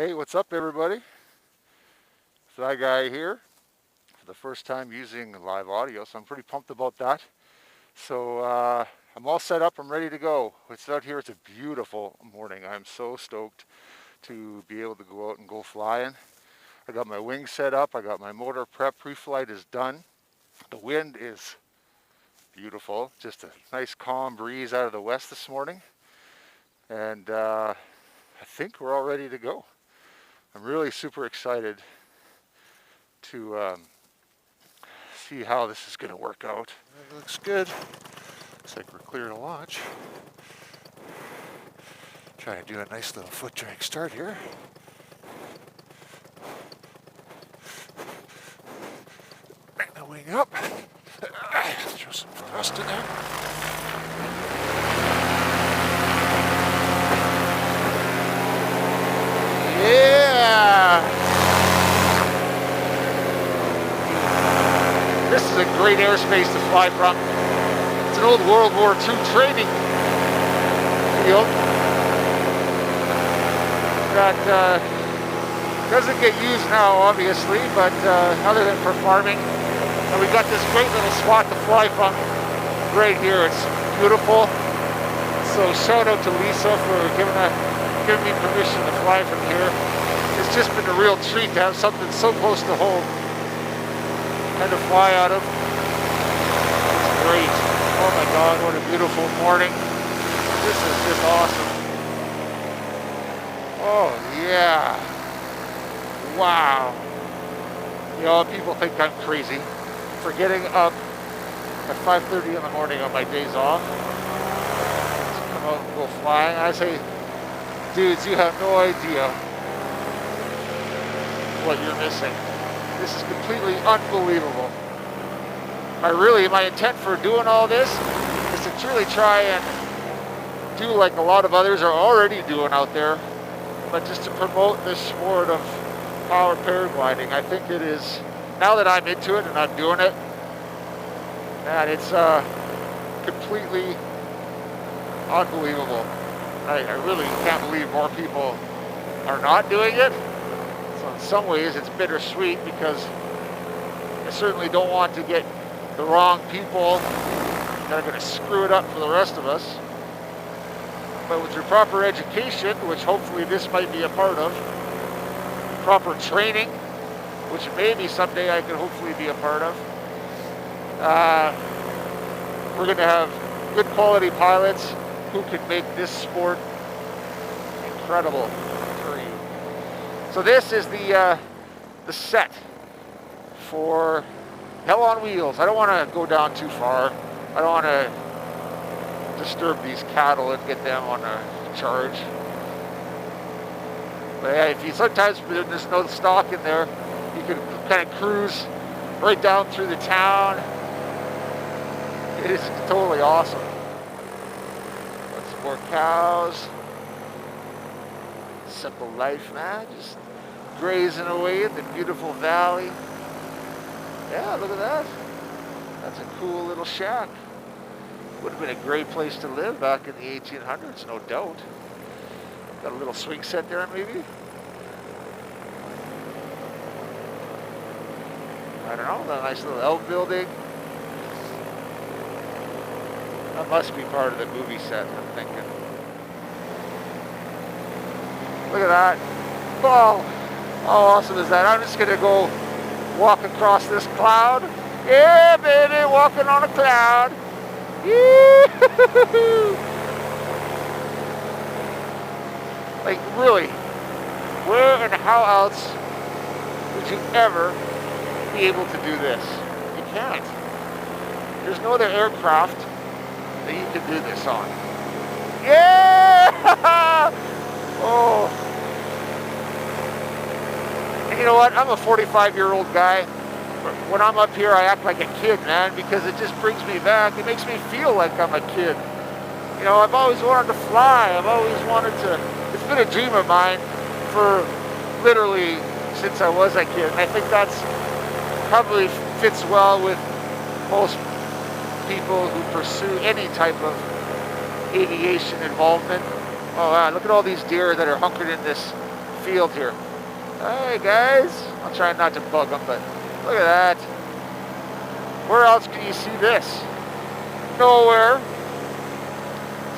Hey, what's up, everybody? Fly Guy here for the first time using live audio, so I'm pretty pumped about that. So I'm all set up. I'm ready to go. It's out here. It's a beautiful morning. I'm so stoked to be able to go out and go flying. I got my wings set up. I got my motor prep. Pre-flight is done. The wind is beautiful. Just a nice calm breeze out of the west this morning. And I think we're all ready to go. I'm really super excited to see how this is going to work out. It looks good. Looks like we're clear to launch. Try to do a nice little foot drag start here. Bring the wing up. Throw some thrust in there. Yeah! This is a great airspace to fly from. It's an old World War II training field that doesn't get used now, obviously, but other than for farming. And we got this great little spot to fly from right here. It's beautiful. So shout out to Lisa for giving me permission to fly from here. It's just been a real treat to have something so close to home and to fly out of. It's great. Oh my God, what a beautiful morning. This is just awesome. Oh yeah. Wow. You know, people think I'm crazy for getting up at 5:30 in the morning on my days off to come out and go flying. I say, dudes, you have no idea what you're missing. This is completely unbelievable. My intent for doing all this is to truly try and do like a lot of others are already doing out there, but just to promote this sport of powered paragliding. I think it is, now that I'm into it and I'm doing it, and it's completely unbelievable. I really can't believe more people are not doing it. So in some ways it's bittersweet because I certainly don't want to get the wrong people that are going to screw it up for the rest of us. But with your proper education, which hopefully this might be a part of, proper training, which maybe someday I can hopefully be a part of, we're going to have good quality pilots who can make this sport incredible for you. So this is the set for Hell on Wheels. I don't want to go down too far. I don't want to disturb these cattle and get them on a charge. But yeah, if you sometimes there's no stock in there, you can kind of cruise right down through the town. It is totally awesome. Got some more cows. Simple life, man. Just grazing away in the beautiful valley. Yeah, look at that. That's a cool little shack. Would have been a great place to live back in the 1800s, no doubt. Got a little swing set there, maybe? I don't know, a nice little outbuilding. That must be part of the movie set, I'm thinking. Look at that. Oh, how awesome is that? I'm just gonna go walk across this cloud. Yeah, baby, walking on a cloud. Yee-hoo-hoo-hoo. Like, really, where and how else would you ever be able to do this? You can't. There's no other aircraft that you can do this on. Yeah! Oh. And you know what? I'm a 45-year-old guy. When I'm up here, I act like a kid, man, because it just brings me back. It makes me feel like I'm a kid. You know, I've always wanted to fly. I've always wanted to. It's been a dream of mine for literally since I was a kid. And I think that's probably fits well with most people who pursue any type of aviation involvement. Oh, wow, look at all these deer that are hunkered in this field here. Hey guys, I'll try not to bug them, but look at that. Where else can you see this? Nowhere.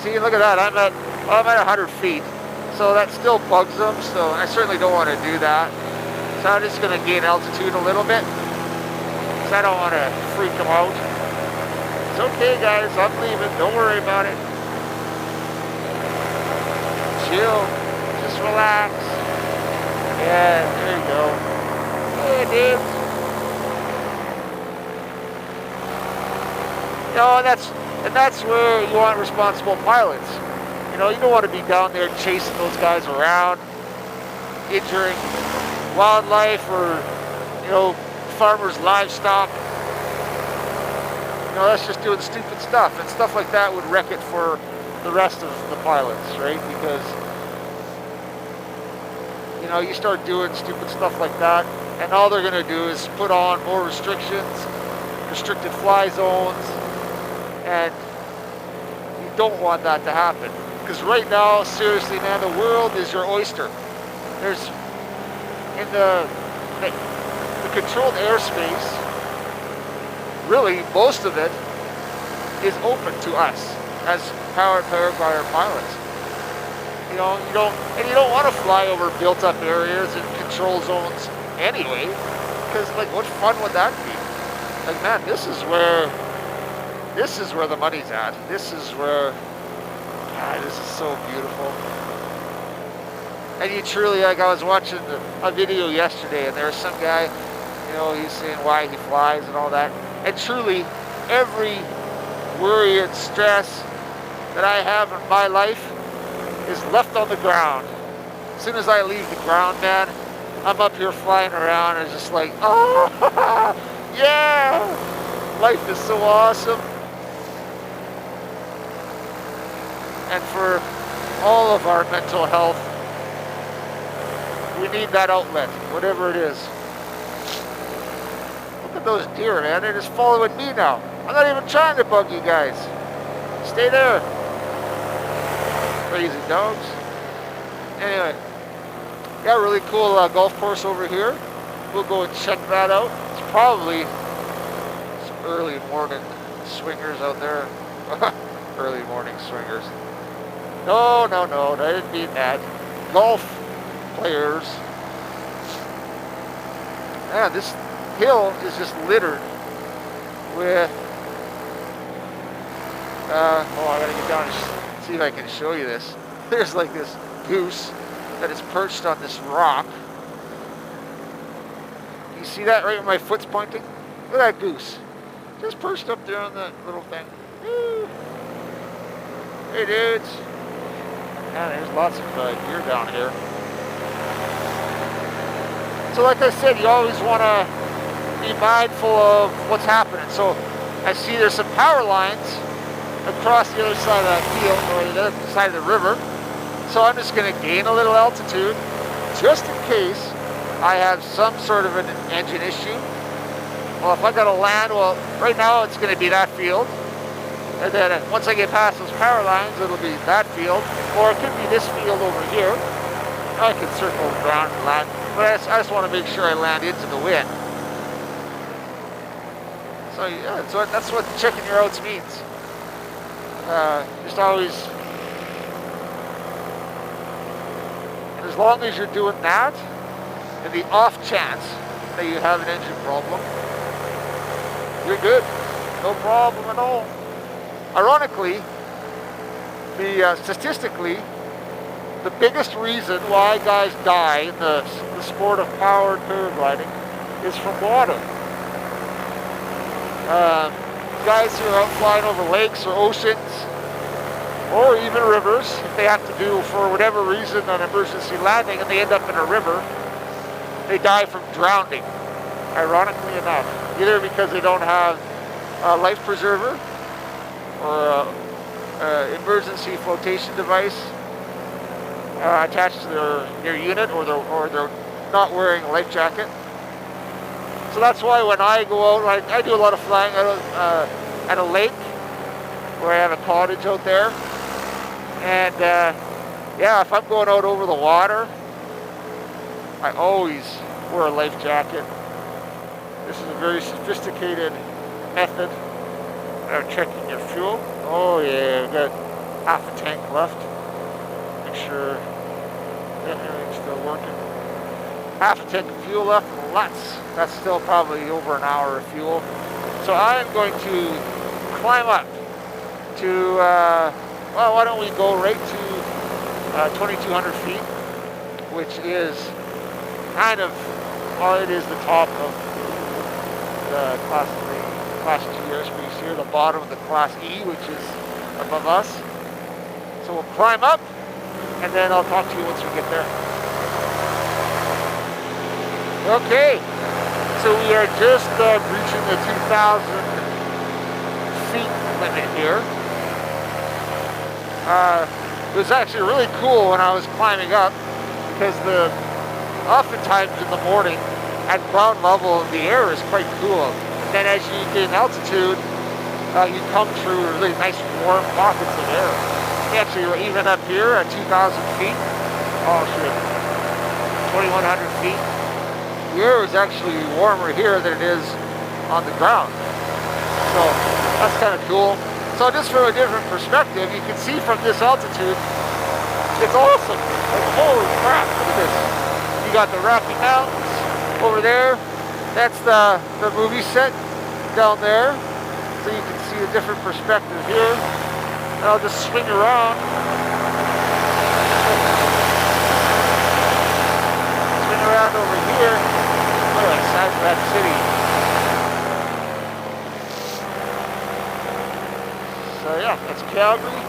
See, look at that. I'm at 100 feet. So that still bugs them, so I certainly don't want to do that. So I'm just going to gain altitude a little bit, because I don't want to freak them out. It's okay, guys. I'm leaving. Don't worry about it. Chill. Just relax. Yeah, there you go. Hey, dude. You know, and that's where you want responsible pilots. You know, you don't want to be down there chasing those guys around, injuring wildlife or, you know, farmers' livestock. You know, that's just doing stupid stuff, and stuff like that would wreck it for the rest of the pilots, right? Because, you know, you start doing stupid stuff like that, and all they're going to do is put on more restrictions, restricted fly zones, and you don't want that to happen. Because right now, seriously, man, the world is your oyster. There's, in the controlled airspace, really, most of it is open to us as paraglider pilots. You know, you don't want to fly over built-up areas and control zones anyway, because like, what fun would that be? Like, man, this is where the money's at. This is where, God, this is so beautiful. And you truly, like, I was watching a video yesterday, and there was some guy, you know, he's saying why he flies and all that. And truly, every worry and stress that I have in my life is left on the ground. As soon as I leave the ground, man, I'm up here flying around and it's just like, oh, yeah, life is so awesome. And for all of our mental health, we need that outlet, whatever it is. Look at those deer, man. They're just following me now. I'm not even trying to bug you guys. Stay there. Crazy dogs. Anyway, got a really cool golf course over here. We'll go and check that out. It's probably some early morning swingers out there. Early morning swingers. No, I didn't mean that. Golf players. Yeah, this hill is just littered with I gotta get down and see if I can show you this. There's like this goose that is perched on this rock. You see that right where my foot's pointing? Look at that goose. Just perched up there on that little thing. Woo. Hey dudes. Yeah, there's lots of deer down here. So like I said, you always want to be mindful of what's happening. So I see there's some power lines across the other side of that field, or the other side of the river. So I'm just going to gain a little altitude, just in case I have some sort of an engine issue. Well, if I got to land, well, right now it's going to be that field. And then once I get past those power lines, it'll be that field. Or it could be this field over here. I can circle around and land. But I just want to make sure I land into the wind. So yeah, that's what checking your outs means. Just always, and as long as you're doing that, in the off chance that you have an engine problem, you're good. No problem at all. Ironically, statistically, the biggest reason why guys die in the sport of powered paragliding is from water. Guys who are out flying over lakes or oceans, or even rivers, if they have to do, for whatever reason, an emergency landing and they end up in a river, they die from drowning, ironically enough. Either because they don't have a life preserver or an emergency flotation device attached to their unit, or they're not wearing a life jacket. So that's why when I go out, I do a lot of flying out at a lake where I have a cottage out there. And yeah, if I'm going out over the water I always wear a life jacket. This is a very sophisticated method of checking your fuel. Oh yeah, we've got half a tank left. Make sure everything's still working. Half a tank of fuel left, that's still probably over an hour of fuel. So I am going to climb up to, well, why don't we go right to 2,200 feet, which is kind of, well, it is the top of the Class G airspace here, the bottom of the Class E, which is above us. So we'll climb up, and then I'll talk to you once we get there. Okay, so we are just breaching the 2,000 feet limit here. It was actually really cool when I was climbing up, because oftentimes in the morning at ground level the air is quite cool. Then as you get in altitude, you come through really nice warm pockets of air. Actually, even up here at 2,000 feet, oh shit, 2,100 feet, the air is actually warmer here than it is on the ground. So that's kind of cool. So just from a different perspective, you can see from this altitude, it's awesome. Like, holy crap, look at this. You got the Rocky Mountains over there. That's the movie set down there. So you can see a different perspective here. And I'll just swing around. Swing around over here. Look at the size of that city. So yeah, that's Calgary.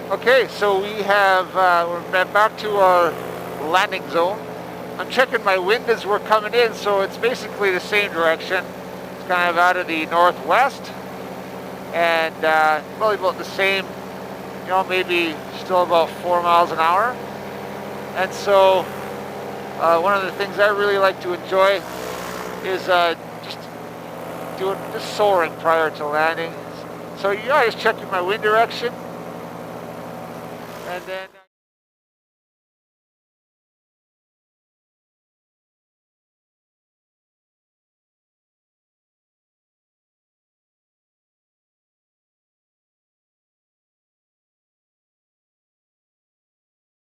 Okay, so we have, we're back to our landing zone. I'm checking my wind as we're coming in, so it's basically the same direction. It's kind of out of the northwest, and probably about the same, you know, maybe still about 4 miles an hour. And so one of the things I really like to enjoy is just soaring prior to landing. So yeah, just checking my wind direction, and then